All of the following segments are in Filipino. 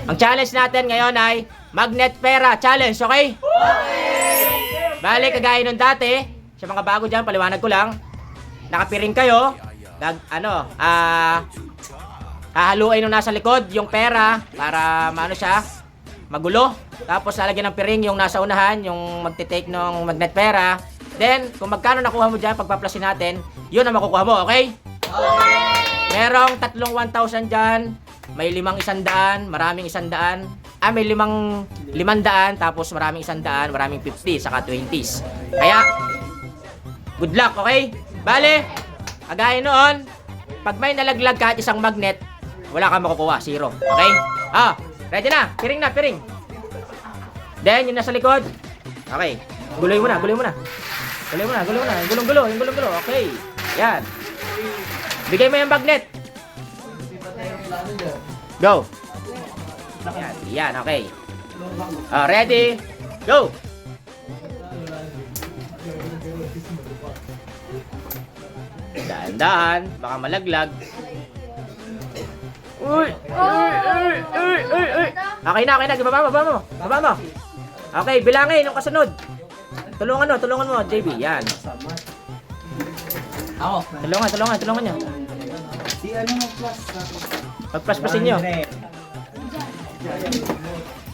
Ang challenge natin ngayon ay Magnet Pera Challenge, okay? Bale, kagaya nung dati, sa mga bago dyan, paliwanag ko lang, nakapiring kayo, hahaluin nung nasa likod yung pera para maano siya, magulo. Tapos lalagyan ng piring yung nasa unahan, yung magte-take ng magnet pera. Then, kung magkano nakuha mo dyan, pagpaplasin natin, yun ang makukuha mo, okay? Merong tatlong 1,000 dyan, may 5 100, maraming 100. May 5 500, tapos maraming 100, maraming 50, saka 20s. Kaya, good luck, okay? Bale, kagaya noon, pag may nalaglag kahit isang magnet, wala kang makukuha, 0. Okay? Ready na? Piring na, piring. Then, yung nasa likod. Okay. Guloy mo na, guloy mo na. Guloy mo na, guloy mo na. Yung gulong-gulo, yung gulong-gulo. Okay. Yan. Bigay mo yung magnet. Go. Yan, yan, okay. Ready? Go! Daan-daan, baka malaglag. Uy! Okay na, baba mo. Baba mo. Okay, bilangin yung kasunod. Tulungan mo, JB. Yan. Ako. Tulungan niyo. Si ano mo plus? Pagplaspasin niyo.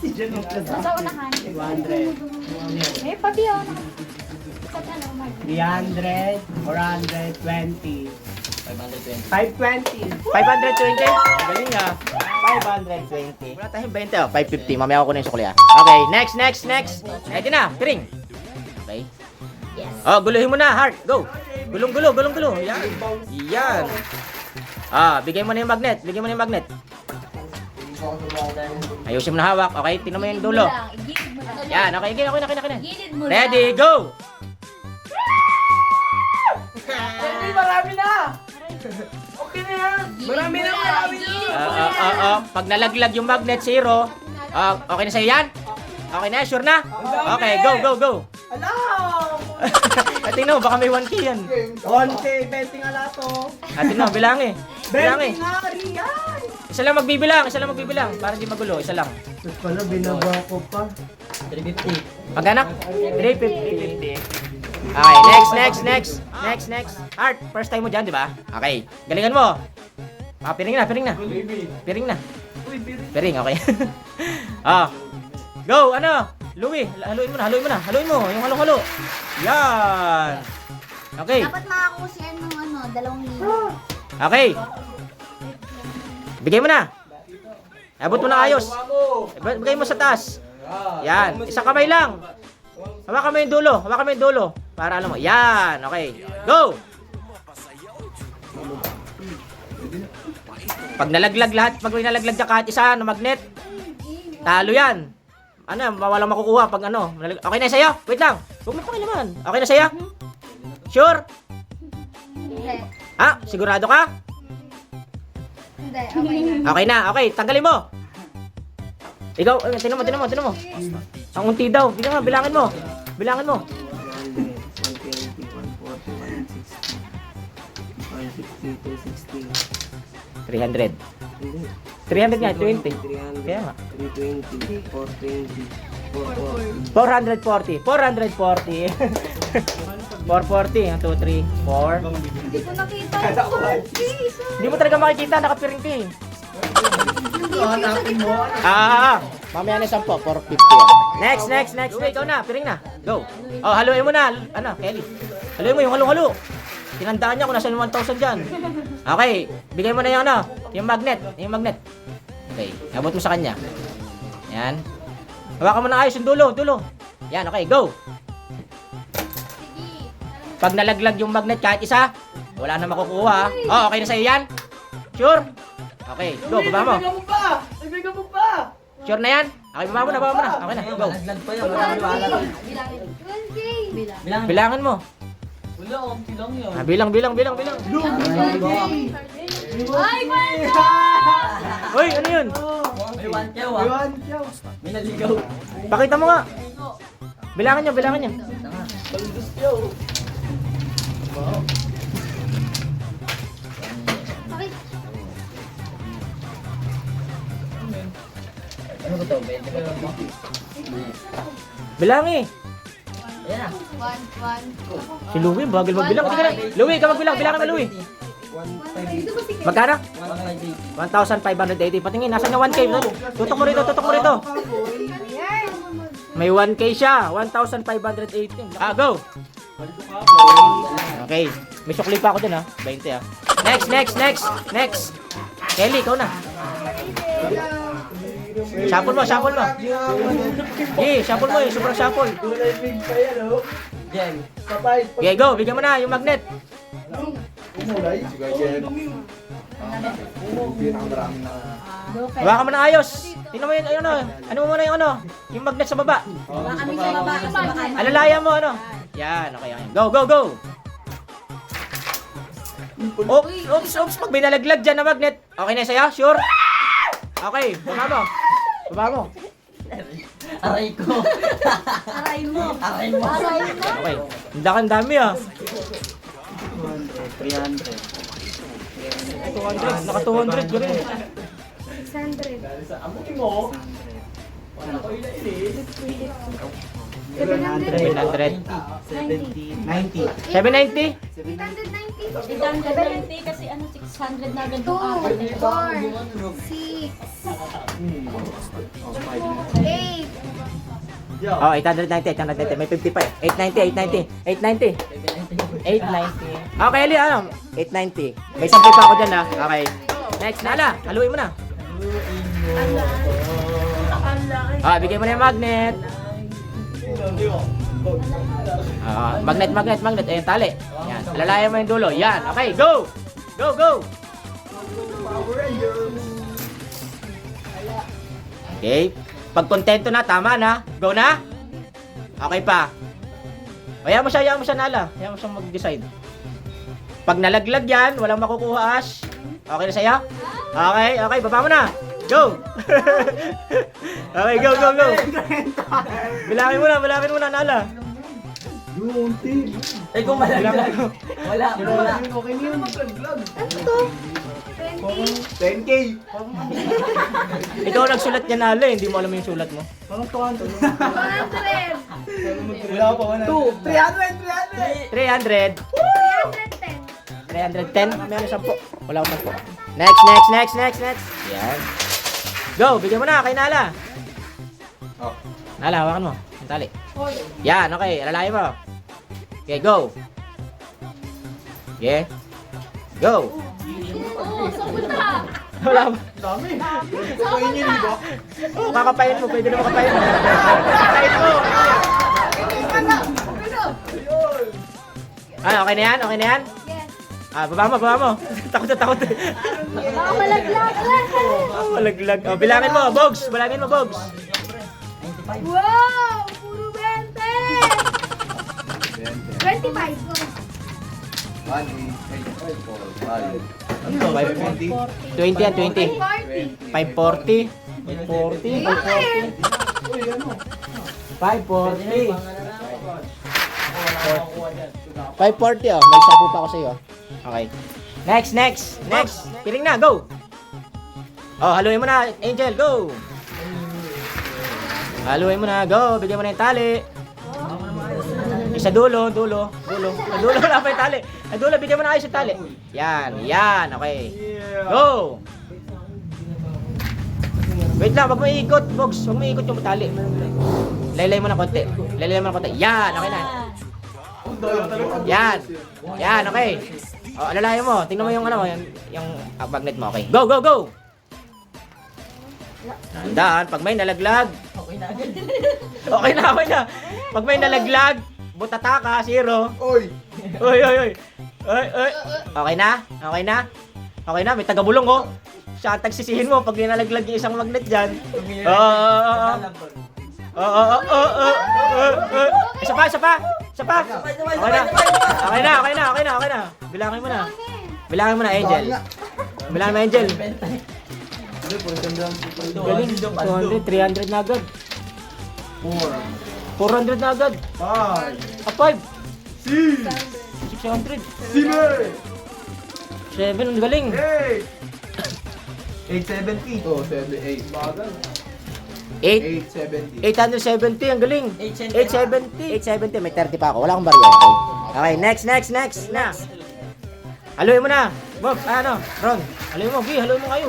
Si Jen mo plus. Sa unahan. 200. May pabi oh. Sa ano, Mark? 300, 420, 520. 520? Galing nga. 520. Wala tayong 20, 550. Mamaya ako na yung sukli, Okay, next. Ready na, piring. Okay. Yes. Guluhin mo na, heart. Go. Gulong-gulo. Yan. Bigay mo na yung magnet. Ayusin mo na hawak. Okay, tingnan mo yung dulo. Igilid mo na. Yan, okay na. Igilid mo na. Ready, go! Marami na! Okay na yan! Marami na! Pag nalaglag yung magnet, 0. Okay na sa'yo yan? Okay na, sure na? Okay, go. Alam! Tingnan mo, baka may 1K yan. 1K, 20 nga lato. Tingnan mo, bilang eh. 20 nga, Rian! Isa lang magbibilang. Para di magulo, isa lang. Tapos pala, binaba ko pa. 350. Magkano? 350. Okay, next. Art, first time mo dyan, di ba? Okay, galingan mo. Piring na. Piring, okay. Go, Louie, haluin mo. Yung halo-halo. Yan. Okay. Dapat makakuha siya ng 2,000. Okay. Bigay mo na. Abot mo na ayos. Bigay mo sa taas. Yan. Isang kamay lang. Hawakan mo yung dulo. Para alam mo. Yan. Okay. Go! Pag nalaglag lahat, pag may nalaglag ka kahit isa na magnet, talo yan. Walang makukuha pag Okay na sa'yo? Wait lang. Huwag mo pakilaman. Okay na sa'yo? Sure? Hindi. Sigurado ka? Hindi. Okay na. Okay na. Okay, tanggalin mo. Ikaw, tinan mo. Ang unti daw. Bilangin mo. 300. 300 nga, 20. Kaya nga. 320, 420, 440. 440. 440. 1, 2, 3, 4. Hindi ko nakita yung please. Hindi mo talaga makikita, nakapiring ka eh. Hanapin mo. Mamaya na 10, 450 yan. Next. Ikaw na, piring na. Go. Haluin mo na. Kelly. Haluin mo yung halo-halo. Tinandaan niya kung nasa 1,000 dyan. Okay, bigay mo na yung magnet. Okay, abot mo sa kanya. Yan. Hawakan mo na ayos yung dulo. Yan, okay, go. Pag nalaglag yung magnet kahit isa, wala na makukuha. Okay na sa'yo yan? Sure? Okay, go, baba mo. Ibigay mo pa! Sure na yan? Okay, baba mo na. Okay na, go. Bilangan mo. Wala, umti lang yun. Bilang. Ay, Hoy, ano yun? May 1 kyaw May naligaw. Pakita mo nga. Bilangan nyo. Baldos kyaw. Ano ba ito? 20 ba lang mo? Bilang eh. Ayan na. 1, 1. Si Louie, bagal magbilang. Hindi ka na. Louie, ikaw magbilang. Bilangin mo, Louie. Magkano? 1,580. Patingin, nasan yung 1K? Tutok mo rito, tutok mo rito. May 1K siya. 1,580. Ah, go! Okay. May sukli pa ako dun ha. 20 ha. Next. Kelly, ikaw na. Shuffle mo. Shuffle mo eh. Sobrang shuffle. Kulay big pa yan, oh. Jen. Patay. Okay, go. Bigyan mo na yung magnet. Umulay. Hawakan mo na ayos. Tingnan mo yun, ano mo muna yung yung magnet sa baba. Kami sa baba. Alalayan mo, Yan, okay. Go. Oops, pag may nalaglag dyan na magnet. Okay na sa'yo? Sure? Okay, baba mo. Aray ko. Aray mo. Okay, ang dami ah. 300. 200, naka 200 ka rin. 600. Amutin mo. 700. 90. 790? 890. kasi 600 na agad 2, 4, 6, 8. Oh, 890. May 50 pa eh. 890. 890. Okay, Eli, 890. May 10 pa ako dyan Okay. Next, Nala. Haluin mo na. Bigay mo na yung magnet. Magnet. Ayan, tali. Yan. Alalayan mo yung dulo. Yan. Okay, go! Go! Okay. Pag kontento na, tama na. Go na? Okay pa. Hayaan mo siya, Nala. Hayaan mo siyang mag-decide. Pag nalaglag yan, walang makukuha, Ash. Okay na sa'yo? Okay, baba mo na. Go! Okay, go. Bilangin mo na, Nala. Eh kung malaglag. Wala. Okay na yun. Ano to? 20. 10K. Ikaw nagsulat niya, Nala, hindi mo alam yung sulat mo. 100. Wala pa. 300. 310. 310. Meron 10. Wala akong 10. Next. Yan. Go, bigyan mo na kay Nala. Nala, hawakan mo. Ang tali. Yan, okay. Alalayan mo. Okay, go. Okay. Go. Wala ba? Dami. Kukuin niyo, di ba? Kakapain mo. Pwede na makapain mo. Kakapain mo. Okay na yan? Yes. Baba mo. Takot. Baka malaglag. Malaglag. Bilangin mo, Bogs. Wow! Puro 20! 25. 20 yan, 20. 40. 540. 540 oh. May 10 pa ako sa'yo. Okay. Next. Piling na, go! Haluin mo na, Angel, go! Haluin mo na, go! Bigyan mo na yung tali. Isa dulo. Wala pa yung tali. Dulo, bigyan mo na ayos yung tali. Yan, okay. Go! Wait lang, wag mo iikot, Bogs. Wag mo iikot yung tali. Laylay mo na konti. Yan, okay na. Yan, okay. Alalayan mo. Tingnan mo yung yung magnet mo. Okay. Go! Tandaan, pag may nalaglag. Okay na. Pag may nalaglag, butata ka, 0. Oy. Okay na, may tagabulong oh. Siya ang tagsisihin mo pag nalaglag yung isang magnet dyan. Isa pa. Okay na. Bilangin mo na, Angel. Galing, 200, 300 na agad. 400 na agad. 5. 600. 7, ang galing. 870. Oh, 78. Bagal. 870. 870, ang galing. 870. 870, may 30 pa ako. Wala akong barya. Okay, okay, next. Haluin mo na. Bob, ano? Ron, haluin mo. Haluin mo kayo.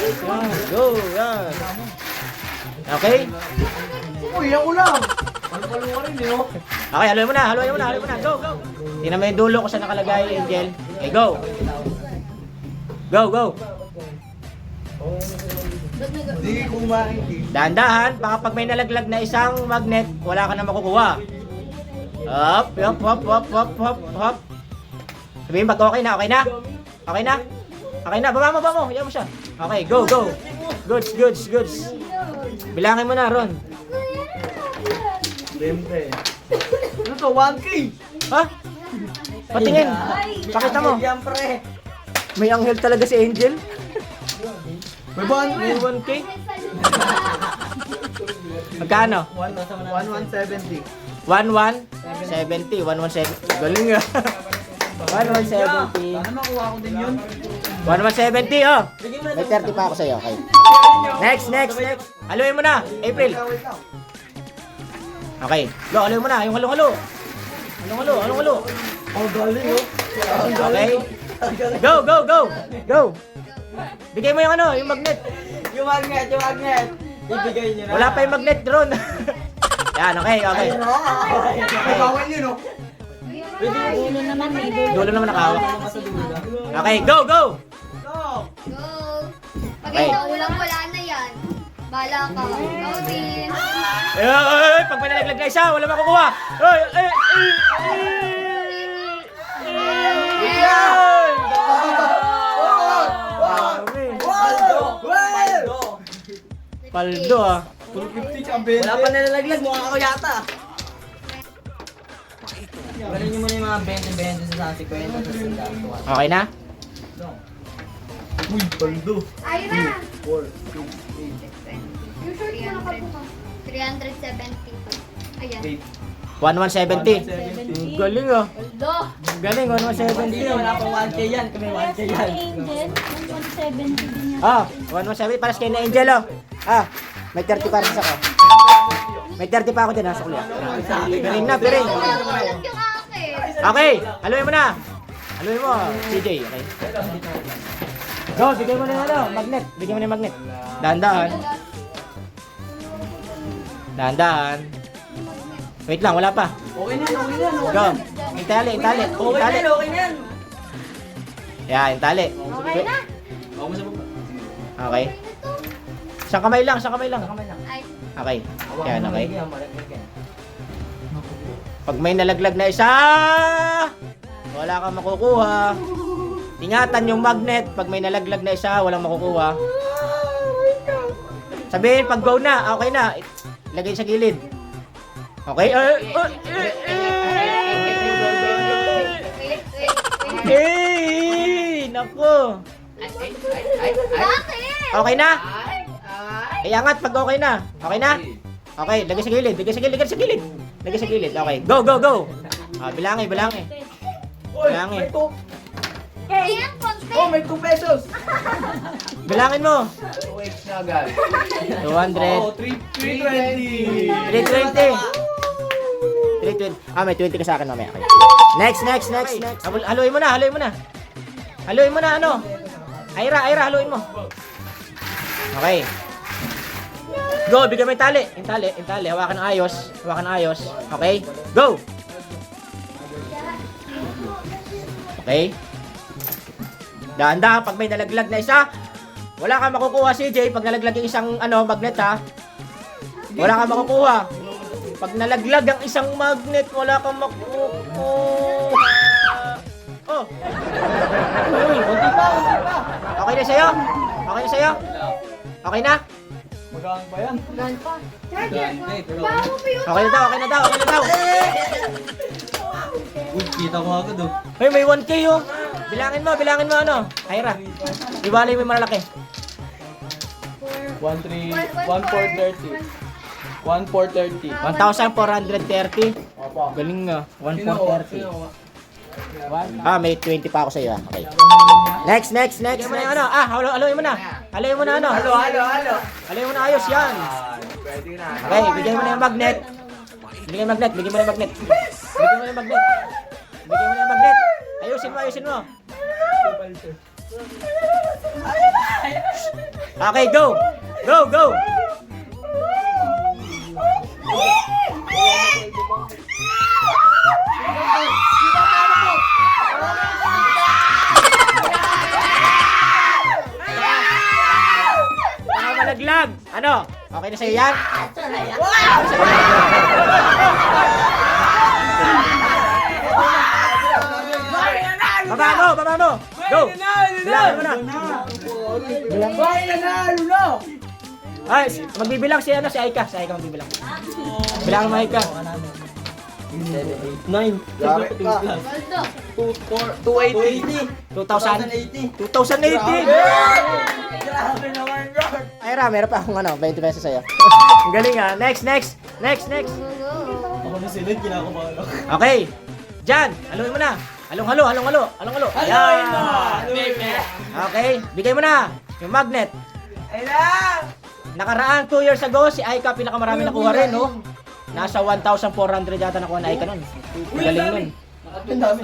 Yan, go, yan. Okay? Uy, yan ulam. Palo-palo ka rin, no? Okay, haluin mo na. Go. Tingnan mo yung dulo ko sa nakalagay, Angel. Okay, go. Go. Hindi kumain. Dahan-dahan, baka pag may nalaglag na isang magnet, wala ka na makukuha. Hop. Sabihin pag okay na. Baba mo. Yan mo siya. Okay, go. Goods. Bilangin mo na, Ron. Siyempre. Ano to? 1K? Ha? Patingin. Pakita mo. Yan, pre. May anghel talaga si Angel. May 1K? May 1K. Magkano? 1170. 1170. Galing nga. 1170. Sana makuha ko din yun. 1170, oh. May 30 pa ako sa'yo, okay. Next. Haluin mo na, April. Wait lang. Okay, go, haluin mo na, yung halo-halo. Halo-halo. Ang galing, oh. Okay. Go. Bigay mo yung yung magnet. Yung magnet. Bibigay nyo na. Wala pa yung magnet, drone. Yan, okay. Ay, bawal yun, oh. Dulo naman nakahawak. Okay, go. Go! Pag Okay. naulang wala na yan. Bala ka. Ikaw din. Pag may nalaglag na isa, wala makukuha. Paldo, ah. 250 ang 20. Wala pa nalalaglag. Mukha ako yata. Galing nyo muna yung mga 20 sa Sansi Kwento sa sila. Okay na? Uy, paldo. Ira! 4, Yung short mo nakabukas. 370. Ayan. 1170. 8, 7. Galing, ah. Aldo! Galing, Hindi 1170. wala pang 1K yan. Kami 1K yan. Angel, 170 din yan. Ah, 1170 para sa kay na Angel, oh. Ah, may 30 para sa ako. May 30 pa ako dyan, ha, sa kuliah. Galing na, piring. Walang yung akin. Okay, haluin mo na. Haluin mo, CJ, okay. Go, bigay mo na yung magnet. Bigyan mo na yung magnet. Dahan-dahan. Wait lang, wala pa. Okay na yan. Go. Intali. Okay na yan. Yeah, intali. Okay na? Okay. Isang kamay lang. Ay, Okay. Yan, okay. Yan, malaglag yan. Pag may nalaglag na isa, wala kang makukuha. Ingatan yung magnet. Pag may nalaglag na isa, walang makukuha. Sabihin, pag go na, okay na. Lagay sa gilid. Okay? wait. Nako. Bakit? Okay na? Iangat pag okay na. Okay na? Okay, lagay sa gilid. Lagay sa gilid. Okay, go. Ah, bilangin. Uy, Bilangin. may 2. Ayan, konti. Oh, may 2 pesos. Bilangin mo. 2x na agad. 200. 320. 320. Ah, may 20 ka sa akin mamaya. Okay. Next. Haluin mo na. Haluin mo na, ano? Ira, haluin mo. Okay. Go, bigyan mo yung tali. Intali. Hawakan ng ayos. Okay? Go! Okay? Dahan-dahan, pag may nalaglag na isa, wala kang makukuha, CJ. Pag nalaglag yung isang magnet, ha? Wala kang makukuha. Pag nalaglag ang isang magnet, wala kang makukuha. Oh! Uy, Kunti pa. okay na sa'yo? Okay na? Magaan pa yan. Gan pa. Charger. Hindi, pero... Bago pa yun. Okay na daw. Uy, kita ko agad, oh. Hoy, may 1K, oh. Bilangin mo, ano? Ira, iwalay mo yung malalaki. 1,430. 1,430. 1,430. Opo. Galing nga. Kinuha. 1,430. Ah, may 20 pa ako sa'yo, ah. Okay. Next. Haluin mo na. Haluin mo na ano. Halo. Haluin mo na ayos yan. Pwede na. Okay, bigyan mo na yung magnet. Bigyan mo na yung magnet. Ayusin mo. Okay, go. Malaglag. Ano? Okay na sa'yo yan? Baba mo. Go. Bilangan mo na. Ay, magbibilang si Aika. Si Aika magbibilang. Bilangan mo, Aika. 9. Gamit ka. Waldo. 280. 2,080. 2,080. Grabe naman, God. Ay, Ra, meron pa akong 20 pesos sa'yo. Ang galing ah. Next. Ako na silid, kinakabahan ako. Okay. Jan, haluin mo na. Halo. Ayan. Okay, bigay mo na yung magnet. Ay lang. Nakaraan 2 years ago, si Aika pinakamarami nakuha rin, no? Nasa 1,400 yata nakuha na Aika nun. Galing nun. Ang dami.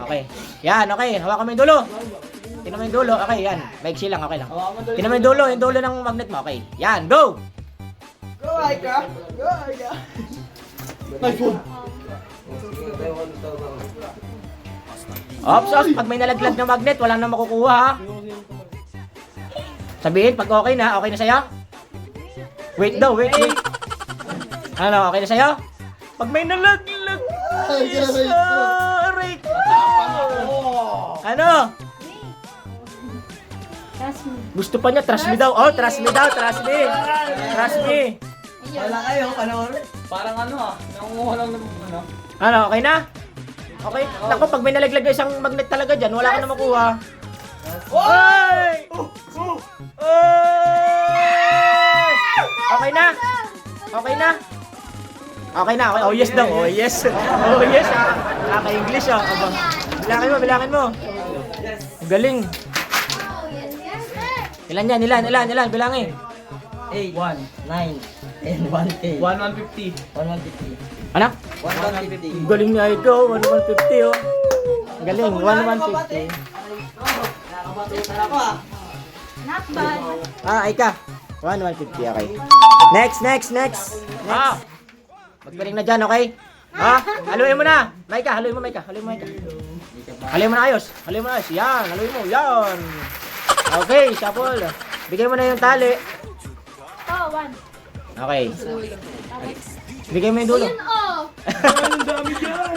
Okay. Yan, okay. Hawakan mo yung dulo. Tingnan mo yung dulo. Okay, yan. Maiksi lang, okay lang. Tingnan mo yung dulo ng magnet mo. Okay. Yan, go! Go, Aika. Nice one. Ops. Pag may nalaglag na magnet, wala na makukuha, ha? Sabihin, pag okay na sa'yo? Wait. Ano, okay na sa'yo? Pag may nalaglag, aray ko! Ano? Trust me. Gusto pa niya, trust me daw. Oh, trust me. Wala kayo, panoorin. Parang nangunguha lang ng Ano, okay na? Okay. Naku, pag may nalaglag na isang magnet talaga dyan, wala ka na makuha. Oy! Okay na? Okay. Oh, yes daw. Oh, yes. Kaka-English, ah. Aba. Bilangin mo. Ang galing. Oh, yes. Ilan yan? Bilangin. 8, 1, 9, and 1K. 150. 150. Ano? 150. Ang galing niya ikaw. 150, oh. Ang galing. 150. Not bad. Aika. 150, okay. Next. Magpaling na dyan, okay? Haluin mo na. Maika. Haluin mo na ayos. Yan, haluin mo. Yan. Okay, shuffle. Bigay mo na yung tali. Oh, 1. Okay. Bigay mo yung dulo. Yun, oh.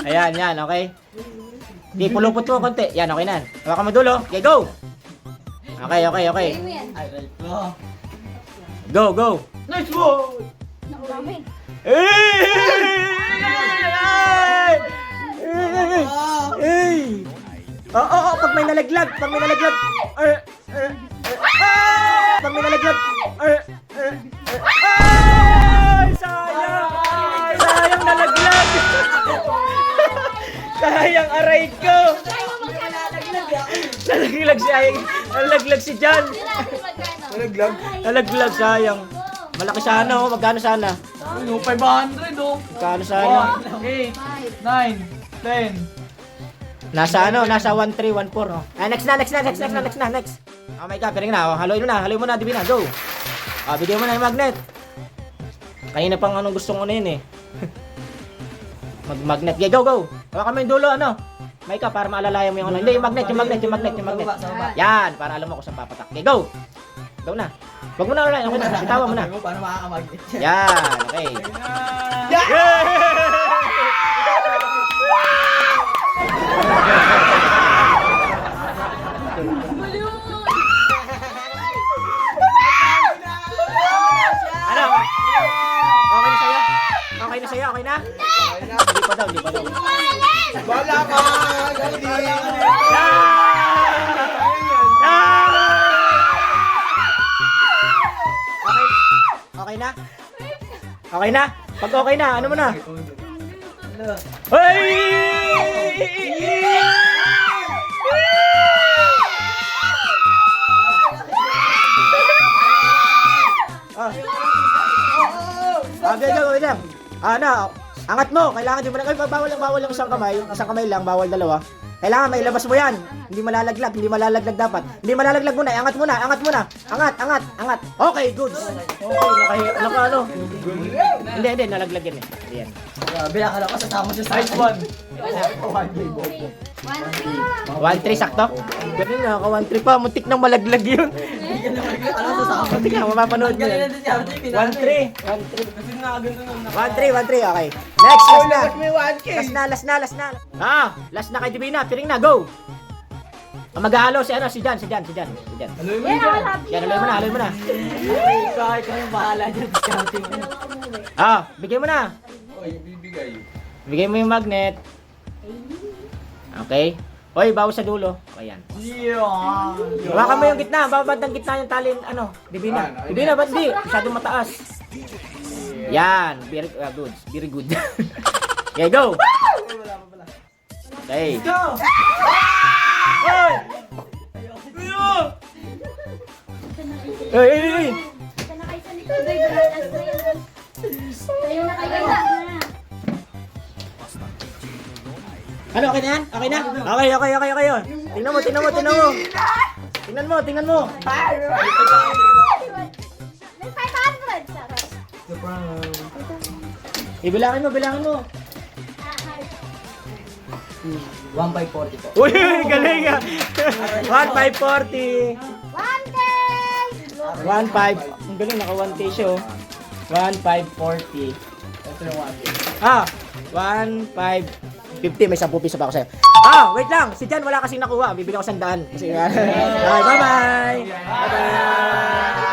Ayan, okay. Di, pulupot mo konti. Yan, okay na. Hawakan mo dulo. Okay, go. Okay. Game yan. Ay, right ko. Go. Nice one! Nakurami. Pag may nalaglag. Pag may nalaglag. Sayang nalaglag. Sayang aray ko. Nalaglag si Jan. Magkano? Nalaglag, sayang. Malaki sana, oh. Magkano sana? 500, oh. Magkano sana? 8, 9, 10. Nasa 1314, oh. Next na. Oh my God, piring na. Haluin mo na, Divina, go. Bigyan mo na yung magnet. Kanina pang gustong yun, eh. Mag-magnet. Okay, go. Hawakan mo yung dulo, ano. Maika, para maalalayan mo yung ano. Hindi, yung magnet. Yan, para alam mo kung saan papatak. Okay, go. Go na. Wag mo na ulit. Okay na. Bitawa mo na. Para makakamagnet. Yan, okay. Ano? Okay na sa'yo? Okay na? Hindi pa daw. Wala ka! Okay na? Pag okay na, ano mo na? Hey! Okay, wait lang. Ano, angat mo. Kailangan di mo lang, bawal lang isang kamay. Isang kamay lang, bawal dalawa. Kailangan may labas mo yan. Hindi malalaglag dapat. Hindi malalaglag muna, angat muna. Angat. Okay, good. Okay, naka ano. Hindi, nalaglag yan eh. Ayan. Grabe, akala ko sasama siya sa size 1. 1-3 sakto? Ganun na, naka 1-3 pa. Muntik nang malaglag yun. Alam mo sasama. Muntik na, mapapanood mo Galing na yan. din si Arte, 1-3. Kasi nakaganto na. 1-3, okay. Next, last na. May 1K. Last na. Last na kay Divina. Piring na, go! Ang mag-ahalo si Jan. Alam mo Yan, yun? happy Yan, haloy mo na. Ikaw yung bahala dyan. Discounting mo. Bigay mo na. Oy, bibigay. Bigay mo yung magnet. Okay. Hoy, bawas sa dulo. Ayan. Yeah. Hawakan mo yung gitna. Babad ng gitna yung talin. Divina. Divina, ba't di? Masyadong mataas. Yan. Very good. Okay, go. Okay. Go! Hoy! Hey! Ito na kayo sa likod. Ay, baratas na yan. Tayo na kayo. Ano, okay na yan? Okay na? Okay. Tingnan mo. Tingnan mo. May 500. Sarap. Bilangin mo. 1,540 po. Uy, galing ah. 1,540. 1K! 1,500. Ang galing, naka 1K siya oh. 1,540. Ito yung 1K. 1,550. May 10 piso pa ako sa'yo. Wait lang. Si Jan wala kasing nakuha. Bibigyan ko 100. Kasi, bye-bye. Bye-bye.